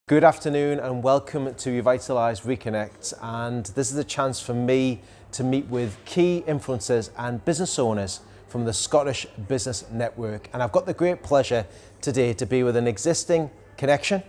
Good afternoon and welcome to Revitalise ReConnects, and this is a chance for me to meet with key influencers and business owners from the Scottish Business Network. And I've got the great pleasure today to be with an existing connection,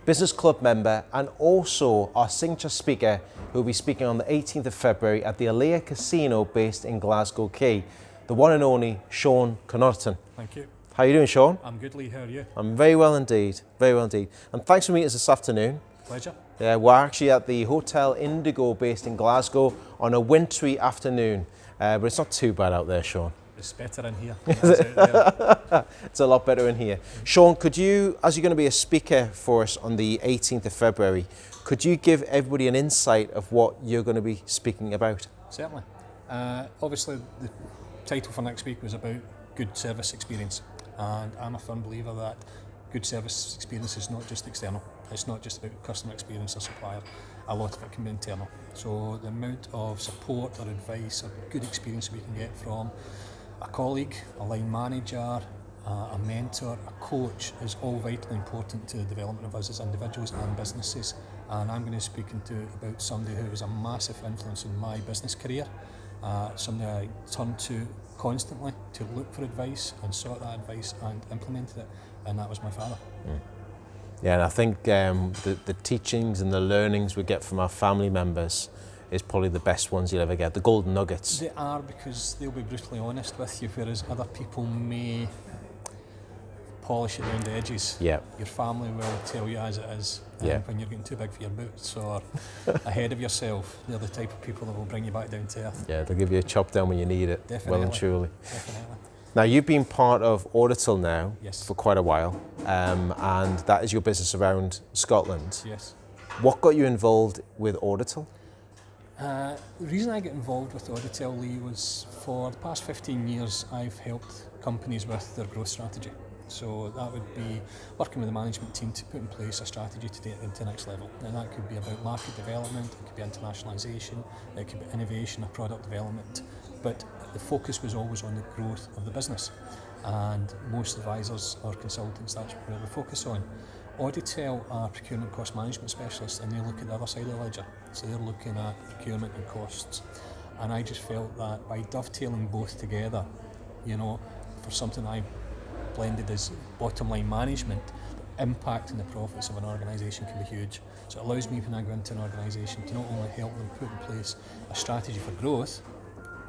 business club member, and also our signature speaker who will be speaking on the 18th of February at the Alea Casino based in Glasgow Quay, the one and only Sean Connaughton. Thank you. How are you doing, Sean? I'm good, Lee. How are you? I'm very well indeed, very well indeed. And thanks for meeting us this afternoon. Pleasure. Yeah, we're actually at the Hotel Indigo based in Glasgow on a wintry afternoon, but it's not too bad out there, Sean. It's better in here. It's a lot better in here. Sean, could you, as you're going to be a speaker for us on the 18th of February, could you give everybody an insight of what you're going to be speaking about? Certainly. Obviously, the title for next week was about good service experience. And I'm a firm believer that good service experience is not just external. It's not just about customer experience or supplier. A lot of it can be internal. So the amount of support or advice or good experience we can get from a colleague, a line manager, a mentor, a coach is all vitally important to the development of us as individuals and businesses. And I'm going to be speaking about somebody who was a massive influence in my business career, somebody I turned to constantly to look for advice and sought that advice and implemented it, and that was my father. Yeah, and I think the teachings and the learnings we get from our family members is probably the best ones you'll ever get, the golden nuggets. They are, because they'll be brutally honest with you, whereas other people may polish it around the edges. Yeah. Your family will tell you as it is, when you're getting too big for your boots or ahead of yourself. They're the type of people that will bring you back down to earth. Yeah, they'll give you a chop down when you need it. Definitely. Well and truly. Definitely. Now, you've been part of Auditel now Yes. for quite a while, and that is your business around Scotland. Yes. What got you involved with Auditel? The reason I got involved with Auditel, Lee, was for the past 15 years I've helped companies with their growth strategy. So that would be working with the management team to put in place a strategy to take it to the next level. And that could be about market development, it could be internationalisation, it could be innovation or product development. But the focus was always on the growth of the business. And most advisors or consultants, that's where they focus on. Auditel are procurement cost management specialists, and they look at the other side of the ledger. So they're looking at procurement and costs. And I just felt that by dovetailing both together, you know, for something I blended as bottom line management, the impact and the profits of an organisation can be huge. So it allows me, when I go into an organisation, to not only help them put in place a strategy for growth,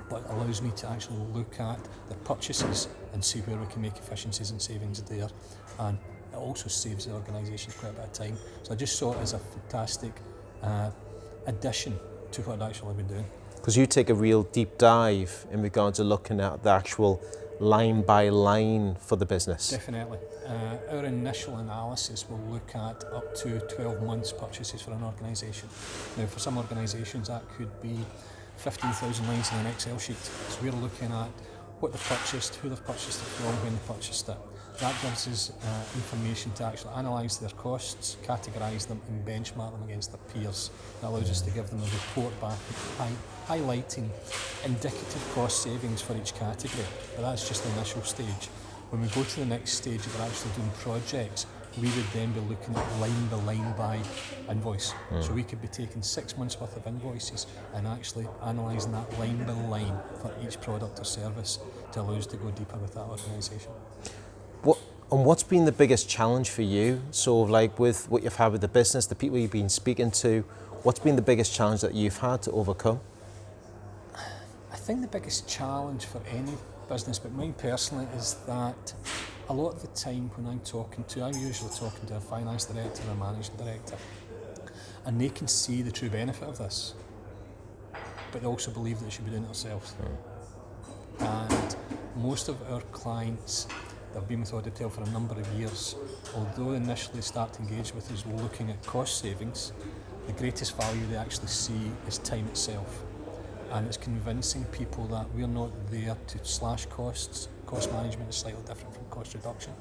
but it allows me to actually look at the purchases and see where we can make efficiencies and savings there. And it also saves the organisation quite a bit of time. So I just saw it as a fantastic addition to what I'd actually been doing. Because you take a real deep dive in regards to looking at the actual line by line for the business. Definitely. Our initial analysis will look at up to 12 months purchases for an organisation. Now, for some organisations that could be 15,000 lines in an Excel sheet. So we're looking at what they've purchased, who they've purchased it from, when they purchased it. That gives us information to actually analyse their costs, categorise them and benchmark them against their peers. That allows us to give them a report back highlighting indicative cost savings for each category. But that's just the initial stage. When we go to the next stage of actually doing projects, we would then be looking at line by invoice. So we could be taking 6 months worth of invoices and actually analysing that line by line for each product or service to allow us to go deeper with that organisation. What's been the biggest challenge for you? So like with what you've had with the business, the people you've been speaking to, what's been the biggest challenge that you've had to overcome? I think the biggest challenge for any business, but mine personally, is that a lot of the time when I'm usually talking to a finance director or a managing director, and they can see the true benefit of this, but they also believe that they should be doing it themselves. And most of our clients that have been with Auditel for a number of years, although initially start to engage with us looking at cost savings, the greatest value they actually see is time itself. And it's convincing people that we're not there to slash costs. Cost management is slightly different from cost reduction.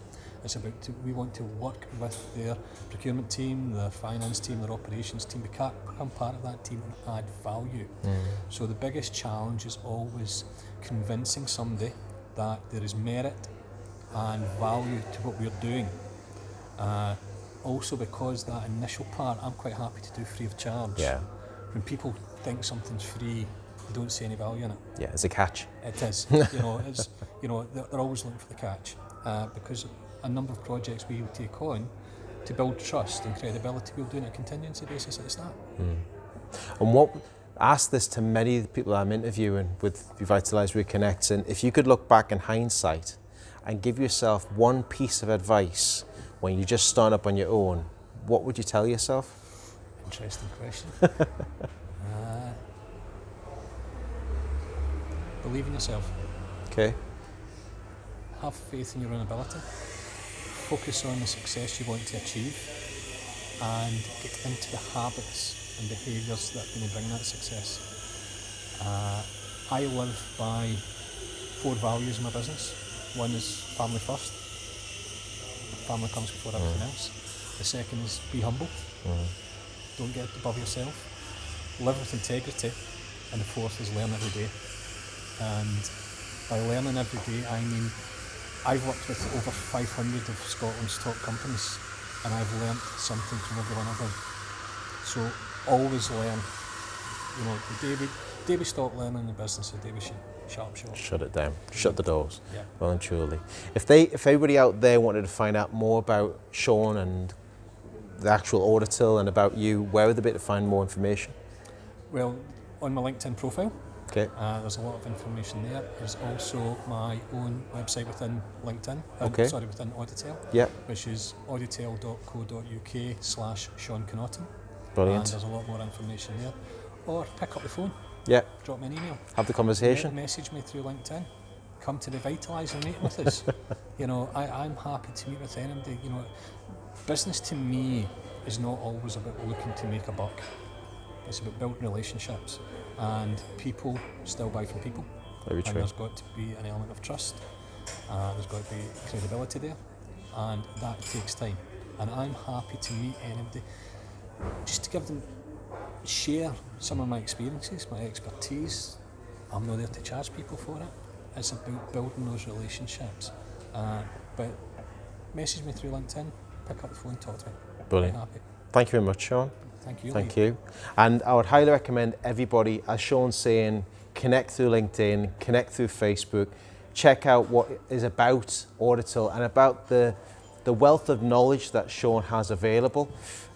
It's about we want to work with their procurement team, their finance team, their operations team, become part of that team and add value. So the biggest challenge is always convincing somebody that there is merit and value to what we're doing. also because that initial part I'm quite happy to do free of charge. Yeah. When people think something's free, they don't see any value in it. Yeah, it's a catch. It is. They're always looking for the catch, because a number of projects we will take on to build trust and credibility, we'll do it on a contingency basis at the start. And ask this to many of the people I'm interviewing with Revitalise ReConnects, and if you could look back in hindsight and give yourself one piece of advice when you just start up on your own, what would you tell yourself? Interesting question. Believe in yourself. Okay. Have faith in your own ability. Focus on the success you want to achieve and get into the habits and behaviours that are going to bring that success. I live by 4 values in my business. One is family first. Family comes before everything else. The second is be humble. Don't get above yourself. Live with integrity. And the fourth is learn every day. And by learning every day, I mean I've worked with over 500 of Scotland's top companies, and I've learnt something from every one of them. So always learn. The day we stop learning the business, the day we shut up shop. Shut it down. Shut the doors. Yeah. Well and truly. If everybody out there wanted to find out more about Sean and the actual Auditel and about you, where would they be to find more information? Well, on my LinkedIn profile. Okay. There's a lot of information there. There's also my own website within LinkedIn, within Auditel, which is auditel.co.uk/Sean Connaughton. Brilliant. And there's a lot more information there. Or pick up the phone, drop me an email. Have the conversation. Message me through LinkedIn. Come to Revitalise and meet with us. I'm happy to meet with anybody. Business to me is not always about looking to make a buck. It's about building relationships. And people still buy from people. Very true. And there's got to be an element of trust. There's got to be credibility there. And that takes time. And I'm happy to meet anybody just to share some of my experiences, my expertise. I'm not there to charge people for it. It's about building those relationships. But message me through LinkedIn, pick up the phone, talk to me. Brilliant. I'm happy. Thank you very much, Sean. Thank you. Thank you. And I would highly recommend everybody, as Sean's saying, connect through LinkedIn, connect through Facebook, check out what is about Auditel and about the wealth of knowledge that Sean has available.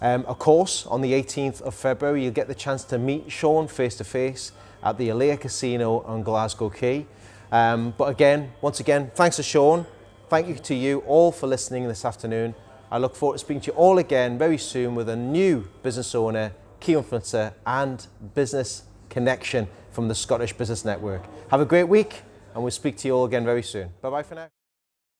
Of course, on the 18th of February, you'll get the chance to meet Sean face to face at the Alea Casino on Glasgow Quay. But again, once again, thanks to Sean. Thank you to you all for listening this afternoon. I look forward to speaking to you all again very soon with a new business owner, key influencer and business connection from the Scottish Business Network. Have a great week and we'll speak to you all again very soon. Bye-bye for now.